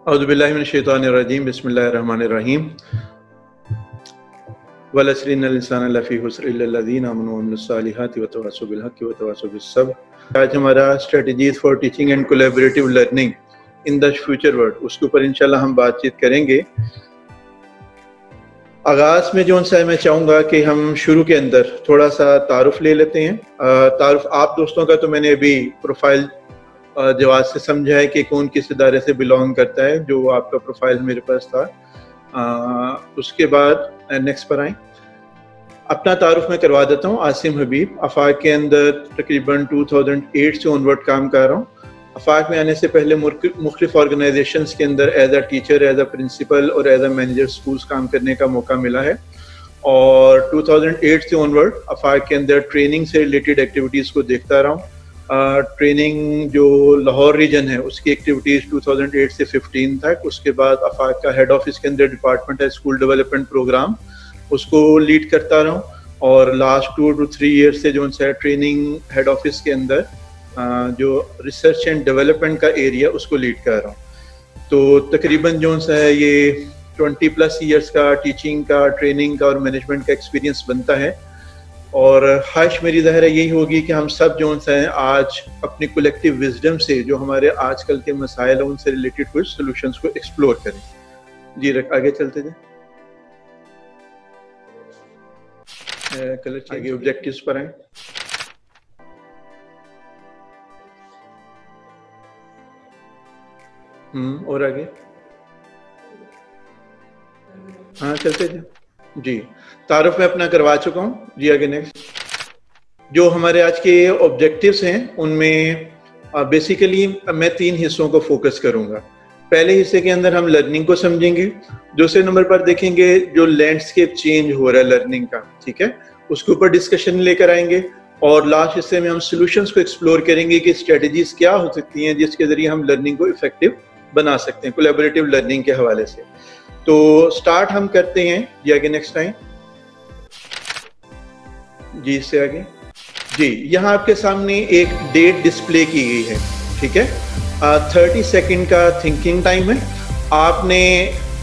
اعوذ باللہ من الشیطان الرجیم بسم اللہ الرحمن الرحیم والعصر ان الانسان لفی خسر الا الذین آمنوا وعملوا الصالحات وتواصوا بالحق وتواصوا بالصبر۔ آج ہمارا strategies for teaching and collaborative learning in the future world, اس کے اوپر انشاءاللہ ہم بات چیت کریں گے۔ آغاز میں جو میں چاہوں گا کہ ہم شروع کے اندر تھوڑا سا تعارف لے لیتے ہیں۔ تعارف آپ دوستوں کا تو میں نے ابھی پروفائل جواز سے سمجھا ہے کہ کون کس ادارے سے بلانگ کرتا ہے، جو آپ کا پروفائل میرے پاس تھا۔ اس کے بعد نیکسٹ پر آئیں، اپنا تعارف میں کروا دیتا ہوں۔ عاصم حبیب، افاق کے اندر تقریباً 2008 سے آنورڈ کام کر رہا ہوں۔ افاق میں آنے سے پہلے مختلف آرگنائزیشنز کے اندر as a teacher, as a principal اور ایز اے مینیجر اسکولس کام کرنے کا موقع ملا ہے، اور 2008 سے آنورڈ افاق کے اندر ٹریننگ سے ریلیٹڈ ایکٹیویٹیز کو دیکھتا رہا ہوں۔ ٹریننگ جو لاہور ریجن ہے اس کی ایکٹیویٹیز 2008 سے 15 تک، اس کے بعد افاق کا ہیڈ آفس کے اندر ڈپارٹمنٹ ہے اسکول ڈیولپمنٹ پروگرام، اس کو لیڈ کرتا رہا ہوں، اور لاسٹ 2 to 3 ایئرس سے جو ہے ٹریننگ ہیڈ آفس کے اندر جو ریسرچ اینڈ ڈیولپمنٹ کا ایریا اس کو لیڈ کر رہا ہوں۔ تو تقریباً جو ہے یہ 20+ ایئرس کا ٹیچنگ کا، ٹریننگ کا اور مینجمنٹ کا ایکسپیرینس بنتا ہے، اور خواہش میری ظاہر ہے یہی ہوگی کہ ہم سب جو ہیں آج اپنی کولیکٹیو وزڈم سے جو ہمارے آج کل کے مسائل ہیں ان سے ریلیٹڈ کچھ سولوشنز کو ایکسپلور کریں۔ جی آگے چلتے جائیں، کلر چاہیے، آبجیکٹیوز پر آئیں۔ اور آگے ہاں چلتے جائیں۔ جی تعارف میں اپنا کروا چکا ہوں۔ جی آگے نیکسٹ۔ جو ہمارے آج کے آبجیکٹیوز ہیں ان میں بیسیکلی میں 3 حصوں کو فوکس کروں گا۔ پہلے حصے کے اندر ہم لرننگ کو سمجھیں گے، دوسرے نمبر پر دیکھیں گے جو لینڈسکیپ چینج ہو رہا ہے لرننگ کا، ٹھیک ہے، اس کے اوپر ڈسکشن لے کر آئیں گے، اور لاسٹ حصے میں ہم سولوشنز کو ایکسپلور کریں گے کہ اسٹریٹجیز کیا ہو سکتی ہیں جس کے ذریعے ہم لرننگ کو افیکٹو بنا سکتے ہیں کولیبریٹیو لرننگ کے حوالے سے۔ تو سٹارٹ ہم کرتے ہیں۔ جی آگے نیکسٹ ٹائم۔ جی اس سے آگے۔ جی یہاں آپ کے سامنے ایک ڈیٹ ڈسپلے کی گئی ہے، ٹھیک ہے، 30 سیکنڈ کا تھنکنگ ٹائم ہے۔ آپ نے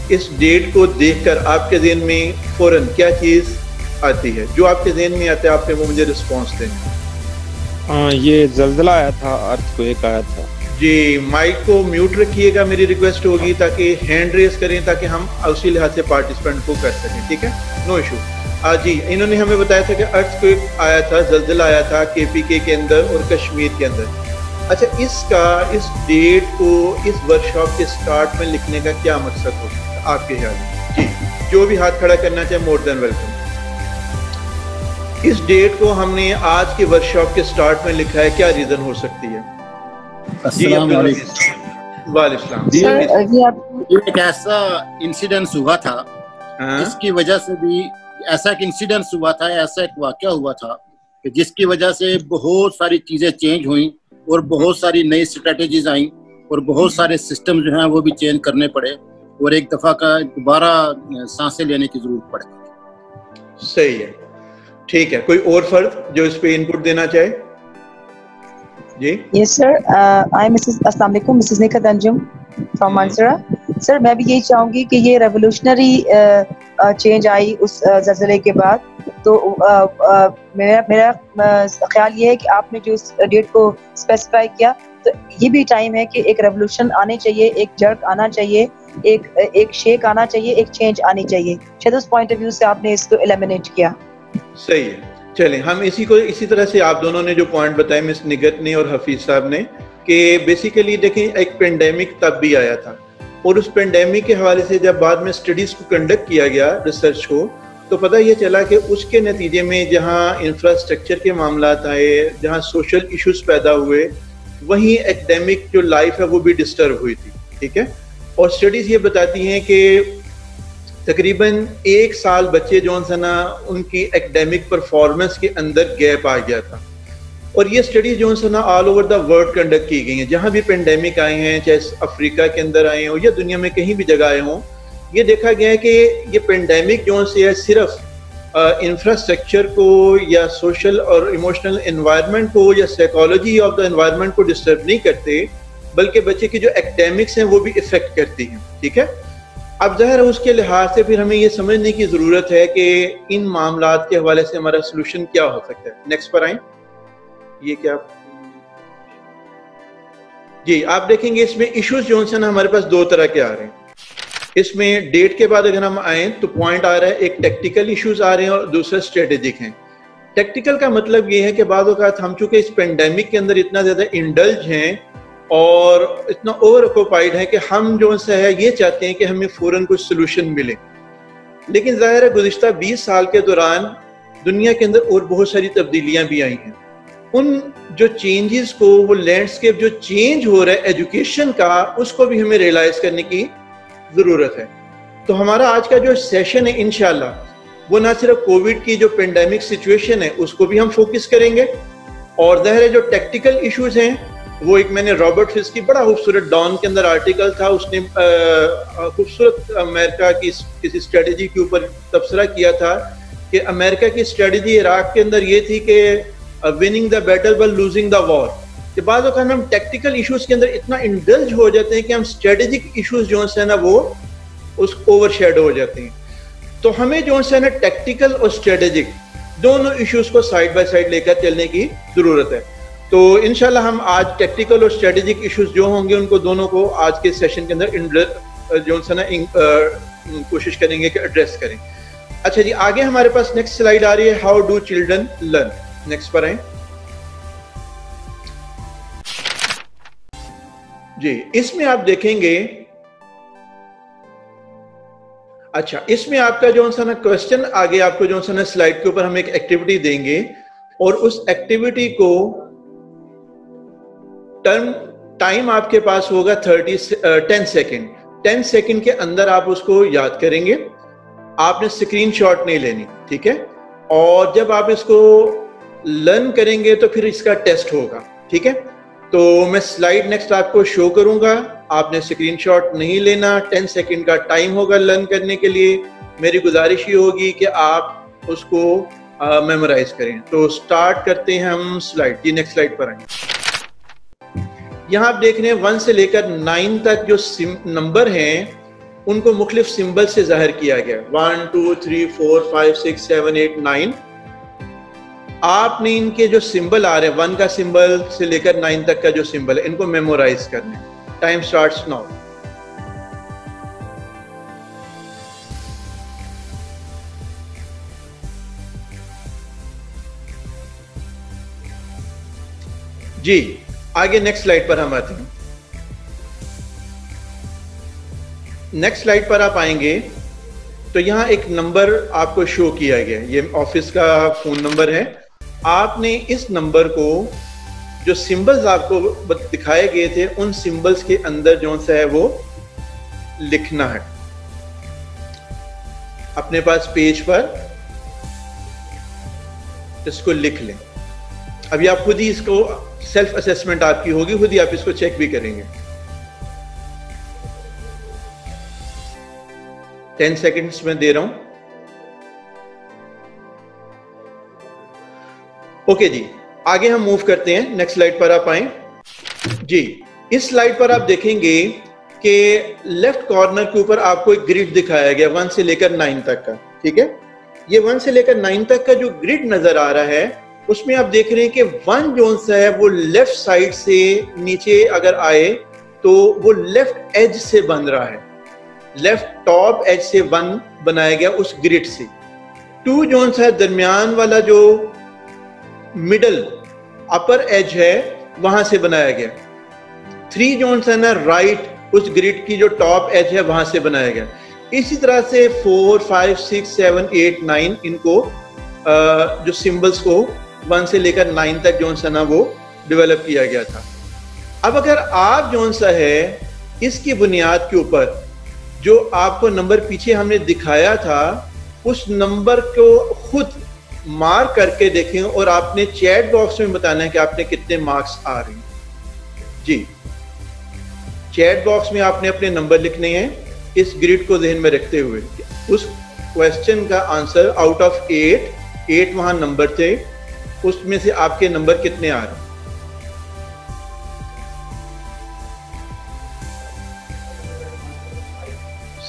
اس ڈیٹ کو دیکھ کر آپ کے ذہن میں فوراً کیا چیز آتی ہے؟ جو آپ کے ذہن میں آتا ہے آپ نے وہ مجھے رسپانس دینا۔ یہ زلزلہ آیا تھا، ارتھ کویک آیا تھا۔ جی مائک کو میوٹ رکھیے گا، میری ریکویسٹ ہوگی تاکہ ہینڈ ریز کریں تاکہ ہم اسی لحاظ سے پارٹیسپینٹ کو کر سکیں، ٹھیک ہے، نو ایشو۔ جی انہوں نے ہمیں بتایا تھا کہ ارتھ کویک آیا تھا، زلزلہ آیا تھا KPK کے اندر اور کشمیر کے اندر۔ اچھا اس ڈیٹ کو اس ورکشاپ کے سٹارٹ میں لکھنے کا کیا مقصد ہو سکتا ہے آپ کے خیال میں؟ جی جو بھی ہاتھ کھڑا کرنا چاہے مور دین ویلکم۔ اس ڈیٹ کو ہم نے آج کے ورکشاپ کے سٹارٹ میں لکھا ہے، کیا ریزن ہو سکتی ہے؟ السلام علیکم۔ وعلیکم السلام۔ یہ ایک ایسا انسیڈنس ہوا تھا جس کی وجہ سے بھی ایسا ایک انسیڈنس ہوا تھا، ایسا ایک واقعہ ہوا تھا کہ جس کی وجہ سے بہت ساری چیزیں چینج ہوئیں اور بہت ساری نئی اسٹریٹجیز آئیں اور بہت سارے سسٹم جو ہیں وہ بھی چینج کرنے پڑے، اور ایک دفعہ کا دوبارہ سانسیں لینے کی ضرورت پڑ گئی۔ صحیح ہے، ٹھیک ہے۔ کوئی اور فرد جو اس پہ انپٹ دینا چاہے؟ جی یس سر، السلام علیکم، مسز نیکا انجم فرام مانسرا۔ سر میں بھی یہی چاہوں گی کہ یہ ریولیوشنری چینج آئی اس زلزلے کے بعد، تو میرا خیال یہ ہے کہ آپ نے جو اس ڈیٹ کو اسپیسیفائی کیا، تو یہ بھی ٹائم ہے کہ ایک ریولیوشن آنے چاہیے، ایک جرک آنا چاہیے، ایک شیک آنا چاہیے، ایک چینج آنی چاہیے۔ شاید اس پوائنٹ آف ویو سے آپ نے اس کو ایلیمینیٹ کیا۔ صحیح ہے، چلیں ہم اسی طرح سے آپ دونوں نے جو پوائنٹ بتائے، مس نگت نے اور حفیظ صاحب نے، کہ بیسیکلی دیکھیں ایک پینڈیمک تب بھی آیا تھا، اور اس پینڈیمک کے حوالے سے جب بعد میں اسٹڈیز کو کنڈکٹ کیا گیا، ریسرچ کو، تو پتہ یہ چلا کہ اس کے نتیجے میں جہاں انفراسٹرکچر کے معاملات آئے، جہاں سوشل ایشوز پیدا ہوئے، وہیں ایکڈیمک جو لائف ہے وہ بھی ڈسٹرب ہوئی تھی، ٹھیک ہے۔ اور اسٹڈیز یہ بتاتی ہیں کہ تقریباً 1 سال بچے جو ہیں نا ان کی ایکڈیمک پرفارمنس کے اندر گیپ آ گیا تھا، اور یہ اسٹڈیز جو ہیں نا all over the world conduct کی گئی ہیں، جہاں بھی پینڈیمک آئے ہیں، چاہے افریقہ کے اندر آئے ہوں یا دنیا میں کہیں بھی جگہ آئے ہوں، یہ دیکھا گیا ہے کہ یہ پینڈیمک جو ہے صرف انفراسٹرکچر کو یا سوشل اور ایموشنل انوائرمنٹ کو یا سائیکالوجی آف دا انوائرمنٹ کو ڈسٹرب نہیں کرتے، بلکہ بچے کی جو ایکڈیمکس ہیں وہ بھی افیکٹ کرتی ہیں. ٹھیک ہے, اب ظاہر ہے اس کے لحاظ سے پھر ہمیں یہ سمجھنے کی ضرورت ہے کہ ان معاملات کے حوالے سے ہمارا سولوشن کیا ہو سکتا ہے. نیکسٹ پر آئیں. یہ کیا جی آپ دیکھیں گے اس میں ایشوز جو ہیں نا ہمارے پاس دو طرح کے آ رہے ہیں. اس میں ڈیٹ کے بعد اگر ہم آئیں تو پوائنٹ آ رہا ہے, ایک ٹیکٹیکل ایشوز آ رہے ہیں اور دوسرا اسٹریٹجک ہیں. ٹیکٹیکل کا مطلب یہ ہے کہ بعض اوقات ہم چونکہ اس پینڈیمک کے اندر اتنا زیادہ انڈلج ہیں اور اتنا اوور آکوپائڈ ہے کہ ہم جو ہے یہ چاہتے ہیں کہ ہمیں فوراً کچھ سلوشن ملے, لیکن ظاہر ہے گزشتہ 20 سال کے دوران دنیا کے اندر اور بہت ساری تبدیلیاں بھی آئی ہیں. ان جو چینجز کو, وہ لینڈسکیپ جو چینج ہو رہا ہے ایجوکیشن کا, اس کو بھی ہمیں ریئلائز کرنے کی ضرورت ہے. تو ہمارا آج کا جو سیشن ہے انشاءاللہ وہ نہ صرف کووڈ کی جو پینڈیمک سچویشن ہے اس کو بھی ہم فوکس کریں گے, اور ظاہر ہے جو ٹیکٹیکل ایشوز ہیں وہ ایک میں نے رابرٹ فسک کی بڑا خوبصورت ڈان کے اندر آرٹیکل تھا, اس نے خوبصورت امریکہ کی کسی اسٹریٹجی کے اوپر تبصرہ کیا تھا کہ امریکہ کی اسٹریٹجی عراق کے اندر یہ تھی کہ winning the battle but losing the war. کہ بعض اوقات ہم ٹیکٹیکل ایشوز کے اندر اتنا انڈلج ہو جاتے ہیں کہ ہم اسٹریٹجک ایشوز جو ہیں نا وہ اس اوور شیڈو ہو جاتے ہیں. تو ہمیں جو ہے نا ٹیکٹیکل اور اسٹریٹجک دونوں ایشوز کو سائڈ بائی سائڈ لے کر چلنے کی ضرورت ہے. تو انشاءاللہ ہم آج ٹیکٹیکل اور اسٹریٹجک ایشوز جو ہوں گے ان کو دونوں کو آج کے سیشن کے اندر جو ہے نا کوشش کریں گے کہ ایڈریس کریں. اچھا جی, آگے ہمارے پاس نیکسٹ سلائیڈ آ رہی ہے, how do children learn. Next پر آئیں. جی اس میں آپ دیکھیں گے, اچھا اس میں آپ کا جو ہے نا کوشچن آگے آپ کو جو ہے نا سلائیڈ کے اوپر ہم ایک ایکٹیویٹی دیں گے, اور اس ایکٹیویٹی کو ٹائم آپ کے پاس ہوگا 10 سیکنڈ. 10 سیکنڈ کے اندر آپ اس کو یاد کریں گے. آپ نے اسکرین شاٹ نہیں لینی, ٹھیک ہے, اور جب آپ اس کو لرن کریں گے تو پھر اس کا ٹیسٹ ہوگا. ٹھیک ہے, تو میں سلائیڈ نیکسٹ آپ کو شو کروں گا, آپ نے اسکرین شاٹ نہیں لینا. 10 سیکنڈ کا ٹائم ہوگا لرن کرنے کے لیے. میری گزارش یہ ہوگی کہ آپ اس کو میمورائز کریں. تو سٹارٹ کرتے ہیں ہم سلائیڈ. جی نیکسٹ سلائیڈ پر آئیں. یہاں آپ دیکھ رہے ہیں 1 سے لے کر 9 تک جو نمبر ہیں ان کو مختلف سمبل سے ظاہر کیا گیا. 1 2 3 4 5 6 7 8 9. آپ نے ان کے جو سمبل آ رہے ہیں 1 کا سمبل سے لے کر 9 تک کا جو سمبل ہے ان کو میمورائز کرنا ہے. Time starts now. جی آگے نیکسٹ سلائیڈ پر ہم آتے ہیں. نیکسٹ سلائیڈ پر آپ آئیں گے تو یہاں ایک نمبر آپ کو شو کیا گیا, یہ آفس کا فون نمبر ہے. آپ نے اس نمبر کو جو سمبلز آپ کو دکھائے گئے تھے ان سمبلز کے اندر جو ہے وہ لکھنا ہے. اپنے پاس پیج پر اس کو لکھ لیں. ابھی آپ خود ہی اس کو سیلف اسیسمنٹ آپ کی ہوگی, خود ہی آپ اس کو چیک بھی کریں گے. 10 سیکنڈز میں دے رہا ہوں. اوکے جی آگے ہم موو کرتے ہیں. نیکسٹ سلائیڈ پر آپ آئیں. جی اس سلائیڈ پر آپ دیکھیں گے کہ لیفٹ کارنر کے اوپر آپ کو ایک گریڈ دکھایا گیا 1 سے لے کر 9 تک کا. ٹھیک ہے, یہ 1 سے لے کر 9 تک کا جو گریڈ نظر آ رہا ہے اس میں آپ دیکھ رہے ہیں کہ 1 جو ہے وہ لیفٹ سائڈ سے نیچے اگر آئے تو وہ لیفٹ ایج سے بن رہا ہے. لیفٹ ٹاپ ایج سے 1 بنایا گیا اس گریڈ سے. 2 جو ہے درمیان والا جو مڈل اپر ایج ہے وہاں سے بنایا گیا. 3 جو ہے نا رائٹ اس گریڈ کی جو ٹاپ ایج ہے وہاں سے بنایا گیا. اسی طرح سے 4 5 6 7 8 9 ان کو جو سمبلز کو 1 سے لے کر 9 تک جو ہے نا وہ ڈیولپ کیا گیا تھا. اب اگر آپ جو ہے اس کی بنیاد کے اوپر جو آپ کو نمبر پیچھے ہم نے دکھایا تھا اس نمبر کو خود مارک کر کے دیکھیں اور آپ نے چیٹ باکس میں بتانا ہے کہ آپ نے کتنے مارکس آ رہے ہیں. جی چیٹ باکس میں آپ نے اپنے نمبر لکھنے ہیں اس گریڈ کو ذہن میں رکھتے ہوئے. اس کویسچن کا آنسر آؤٹ آف 8 وہاں نمبر تھے, اس میں سے آپ کے نمبر کتنے آ رہے ہیں.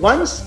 1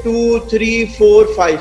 2, 3, 4,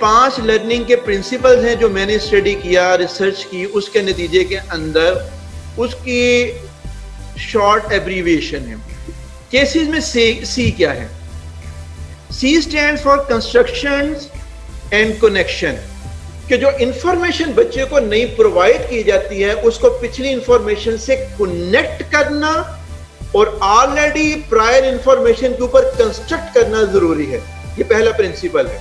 5 لرننگ کے پرنسپلز ہیں جو میں نے اسٹڈی کیا, ریسرچ کی, اس کے نتیجے کے اندر اس کی شارٹ ایبریویشن ہے. کیسز میں سی کیا ہے؟ C stand for construction and connection, کہ جو انفارمیشن بچے کو نئی پرووائڈ کی جاتی ہے اس کو پچھلی انفارمیشن سے کنیکٹ کرنا اور آلریڈی پرائر انفارمیشن کے اوپر کنسٹرکٹ کرنا ضروری ہے. یہ پہلا پرنسپل ہے.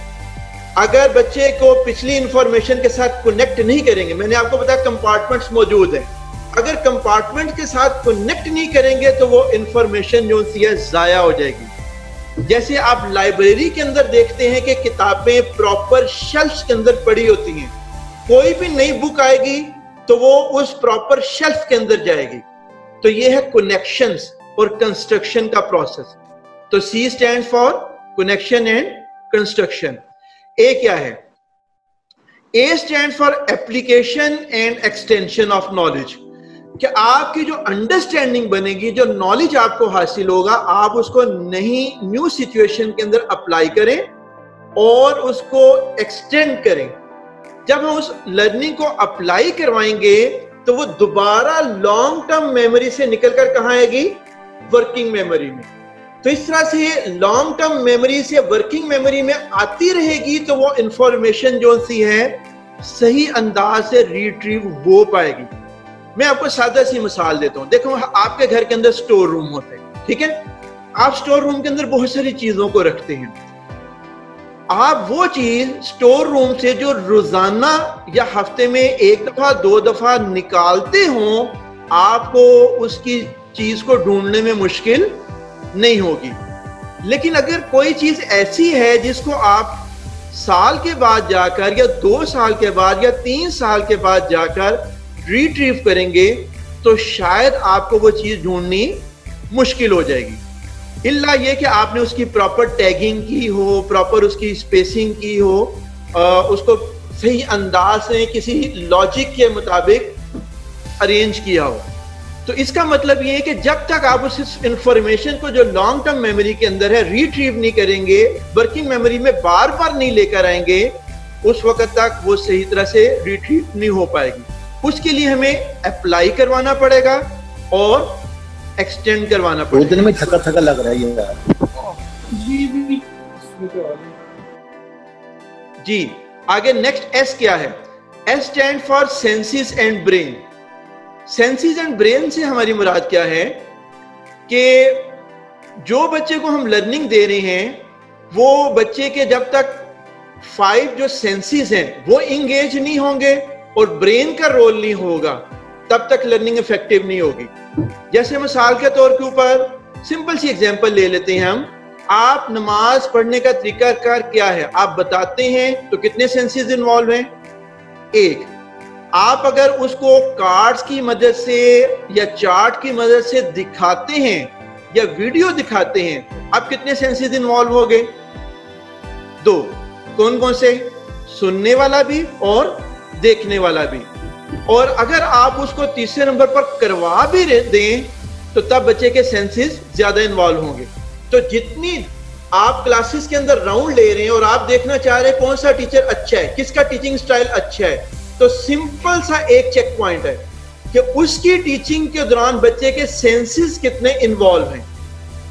اگر بچے کو پچھلی انفارمیشن کے ساتھ کنیکٹ نہیں کریں گے, میں نے آپ کو بتایا کمپارٹمنٹس موجود ہیں, اگر کمپارٹمنٹ کے ساتھ کنیکٹ نہیں کریں گے تو وہ انفارمیشن جو ہے ضائع ہو جائے گی. جیسے آپ لائبریری کے اندر دیکھتے ہیں کہ کتابیں پراپر شیلفز کے اندر پڑی ہوتی ہیں, کوئی بھی نئی بک آئے گی تو وہ اس پراپر شیلف کے اندر جائے گی. تو یہ ہے کنیکشنز اور کنسٹرکشن کا پروسیس. تو C stand for connection and construction. A کیا ہے؟ A stand for application and extension of knowledge, کہ آپ کی جو انڈرسٹینڈنگ بنے گی, جو نالج آپ کو حاصل ہوگا, آپ اس کو نیو سچویشن کے اندر اپلائی کریں اور اس کو ایکسٹینڈ کریں. جب ہم اس لرننگ کو اپلائی کروائیں گے تو وہ دوبارہ لانگ ٹرم میموری سے نکل کر کہاں آئے گی؟ ورکنگ میموری میں. تو اس طرح سے لانگ ٹرم میموری سے ورکنگ میموری میں آتی رہے گی تو وہ انفارمیشن جو سی ہے صحیح انداز سے ریٹریو ہو پائے گی. میں آپ کو سادہ سی مثال دیتا ہوں. دیکھو آپ کے گھر کے اندر سٹور روم ہوتے ہیں, ٹھیک ہے؟ آپ سٹور روم کے اندر بہت ساری چیزوں کو رکھتے ہیں. آپ وہ چیز سٹور روم سے جو روزانہ یا ہفتے میں 1 دفعہ 2 دفعہ نکالتے ہوں, آپ کو اس کی چیز کو ڈھونڈنے میں مشکل نہیں ہوگی. لیکن اگر کوئی چیز ایسی ہے جس کو آپ سال کے بعد جا کر یا 2 سال کے بعد یا 3 سال کے بعد جا کر ریٹریو کریں گے تو شاید آپ کو وہ چیز ڈھونڈنی مشکل ہو جائے گی. الا یہ کہ آپ نے اس کی پراپر ٹیگنگ کی ہو, پراپر اس کی اسپیسنگ کی ہو, اس کو صحیح انداز سے کسی لاجک کے مطابق ارینج کیا ہو. تو اس کا مطلب یہ ہے کہ جب تک آپ اس انفارمیشن کو جو لانگ ٹرم میموری کے اندر ہے ریٹریو نہیں کریں گے, ورکنگ میموری میں بار بار نہیں لے کر آئیں گے, اس وقت تک وہ صحیح طرح سے ریٹریو نہیں ہو پائے گی. اس کے لیے ہمیں اپلائی کروانا پڑے گا اور ایکسٹینڈ کروانا پڑے گا. دن میں تھکا تھکا لگ رہا ہے یار. جی آگے نیکسٹ ایس کیا ہے؟ S stand for senses and brain. Senses and brain سے ہماری مراد کیا ہے کہ جو بچے کو ہم لرننگ دے رہے ہیں وہ بچے کے جب تک 5 جو سینسز ہیں وہ انگیج نہیں ہوں گے اور برین کا رول نہیں ہوگا تب تک لرننگ افیکٹو نہیں ہوگی. جیسے مثال کے طور کے اوپر سمپل سی ایگزامپل لے لیتے ہیں ہم. آپ نماز پڑھنے کا طریقہ کار کیا ہے آپ بتاتے ہیں تو کتنے سینسز انوالو ہیں؟ 1. آپ اگر اس کو کارڈز کی مدد سے یا چارٹ کی مدد سے دکھاتے ہیں یا ویڈیو دکھاتے ہیں اب کتنے سینسز انوالو ہو گئے؟ 2. کون کون سے؟ سننے والا بھی اور دیکھنے والا بھی. اور اگر آپ اس کو تیسرے نمبر پر کروا بھی دیں تو تب بچے کے سینسز زیادہ انوالو ہوں گے. تو جتنی آپ کلاسز کے اندر راؤنڈ لے رہے ہیں اور آپ دیکھنا چاہ رہے ہیں کون سا ٹیچر اچھا ہے, کس کا ٹیچنگ سٹائل اچھا ہے, تو سمپل سا ایک چیک پوائنٹ ہے کہ اس کی ٹیچنگ کے دوران بچے کے سینسز کتنے انوالو ہیں.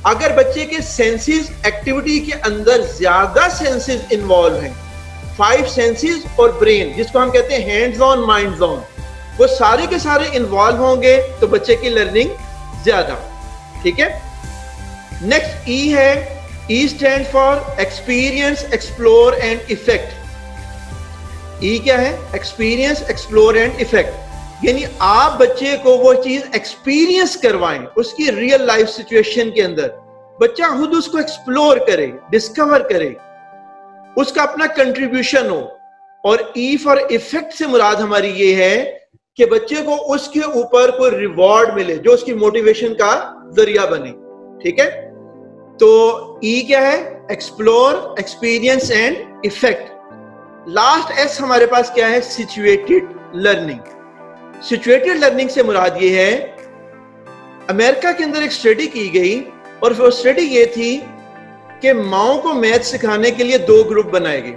اگر بچے کے سینسز ایکٹیویٹی کے اندر زیادہ سینسز انوالو ہیں, 5 سینسز اور برین جس کو ہم کہتے ہیں ہینڈز آن مائنڈز آن, وہ سارے کے سارے انوالو ہوں گے تو بچے کی لرننگ زیادہ. ٹھیک ہے. نیکسٹ ای ہے. E stand for experience, explore and effect. E کیا ہے؟ Experience, explore and effect. یعنی آپ بچے کو وہ چیز ایکسپیرینس کروائیں اس کی ریئل لائف سچویشن کے اندر, بچہ خود اس کو ایکسپلور کرے, ڈسکور کرے, اس کا اپنا کنٹریبیوشن ہو. اور ای فار ایفیکٹ سے مراد ہماری یہ ہے کہ بچے کو اس کے اوپر کوئی ریوارڈ ملے جو اس کی موٹیویشن کا ذریعہ بنے. ٹھیک ہے. تو ای کیا ہے؟ Explore, experience and effect. Last S ہمارے پاس کیا ہے؟ Situated learning. سچویٹڈ لرننگ سے مراد یہ ہے, امریکہ کے اندر ایک اسٹڈی کی گئی اور وہ اسٹڈی یہ تھی کہ ماؤں کو میتھ سکھانے کے لیے 2 گروپ بنائے گئے.